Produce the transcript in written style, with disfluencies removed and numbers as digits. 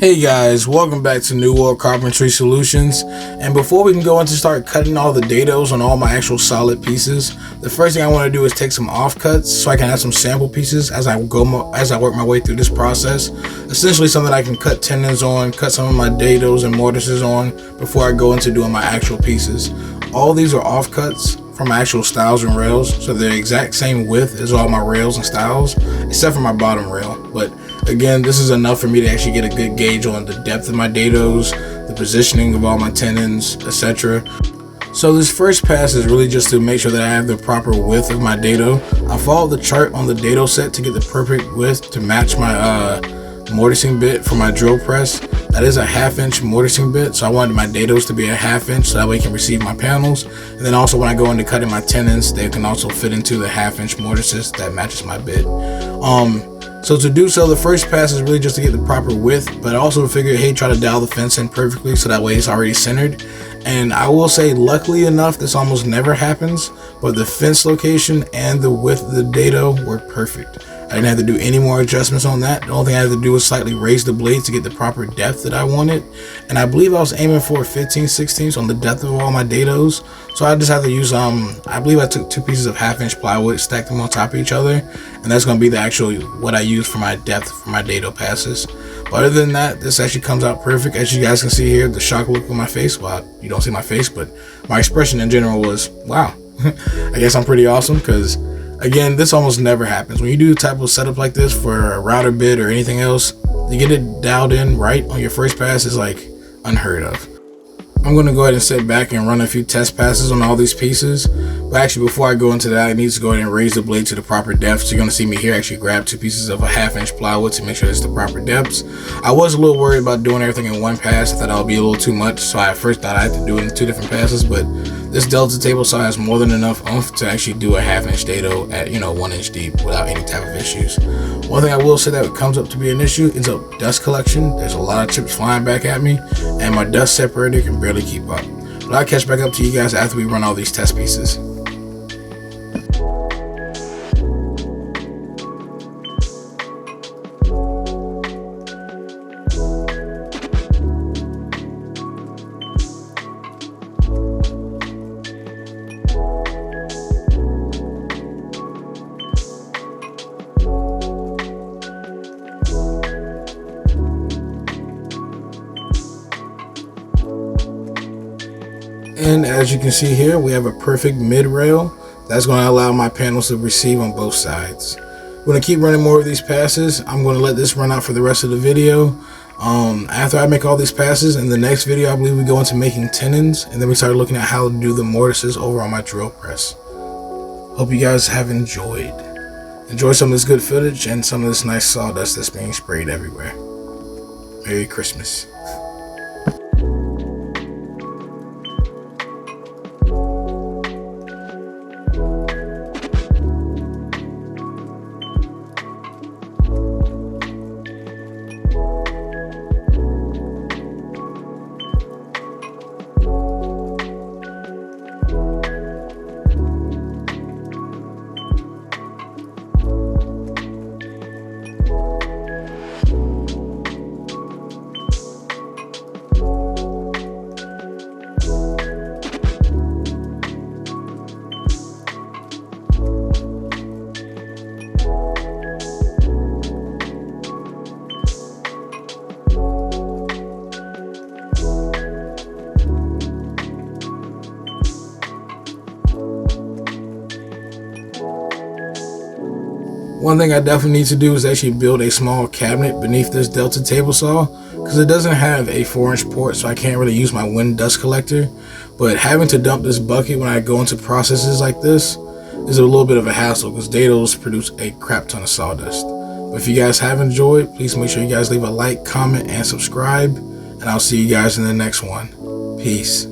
Hey guys, welcome back to New World Carpentry Solutions. And before we can go into start cutting all the dados on all my actual solid pieces, the first thing I want to do is take some offcuts so I can have some sample pieces as I work my way through this process. Essentially something I can cut tendons on, cut some of my dados and mortises on before I go into doing my actual pieces. All these are offcuts from my actual stiles and rails, so they're the exact same width as all my rails and stiles, except for my bottom rail. But again, this is enough for me to actually get a good gauge on the depth of my dados, the positioning of all my tendons, etc. So this first pass is really just to make sure that I have the proper width of my dado. I followed the chart on the dado set to get the perfect width to match my mortising bit for my drill press. That is a 1/2 inch mortising bit, so I wanted my dados to be a 1/2 inch so that way I can receive my panels. And then also when I go into cutting my tendons, they can also fit into the 1/2 inch mortises that matches my bit. So to do so, the first pass is really just to get the proper width, but I also figured, hey, try to dial the fence in perfectly so that way it's already centered. And I will say, luckily enough, this almost never happens, but the fence location and the width of the dado were perfect. I didn't have to do any more adjustments on that. The only thing I had to do was slightly raise the blade to get the proper depth that I wanted. And I believe I was aiming for 15/16 on the depth of all my dados. So I just have to use, I believe I took 2 pieces of 1/2 inch plywood, stacked them on top of each other. And that's going to be the actual, what I use for my depth for my dado passes. But other than that, this actually comes out perfect. As you guys can see here, the shock look on my face. Well, you don't see my face, but my expression in general was, wow. I guess I'm pretty awesome because, again, this almost never happens. When you do a type of setup like this for a router bit or anything else, to get it dialed in right on your first pass is like unheard of. I'm going to go ahead and sit back and run a few test passes on all these pieces. But actually, before I go into that, I need to go ahead and raise the blade to the proper depth. So you're going to see me here actually grab 2 pieces of a 1/2 inch plywood to make sure it's the proper depths. I was a little worried about doing everything in one pass. I thought that would be a little too much. So I first thought I had to do it in 2 different passes. But this delta table saw has more than enough oomph to actually do a 1/2 inch dado at 1 inch deep without any type of issues. One thing I will say that comes up to be an issue is a dust collection. There's a lot of chips flying back at me, and my dust separator can barely keep up. But I'll catch back up to you guys after we run all these test pieces. And as you can see here, we have a perfect mid rail that's going to allow my panels to receive on both sides. We're going to keep running more of these passes. I'm going to let this run out for the rest of the video. After I make all these passes, in the next video I believe we go into making tendons, and then we start looking at how to do the mortises over on my drill press. Hope you guys have enjoyed. Enjoy some of this good footage and some of this nice sawdust that's being sprayed everywhere. Merry Christmas. One thing I definitely need to do is actually build a small cabinet beneath this Delta table saw, because it doesn't have a 4-inch port, so I can't really use my wind dust collector. But having to dump this bucket when I go into processes like this is a little bit of a hassle, because dados produce a crap ton of sawdust. But if you guys have enjoyed, please make sure you guys leave a like, comment, and subscribe, and I'll see you guys in the next one. Peace.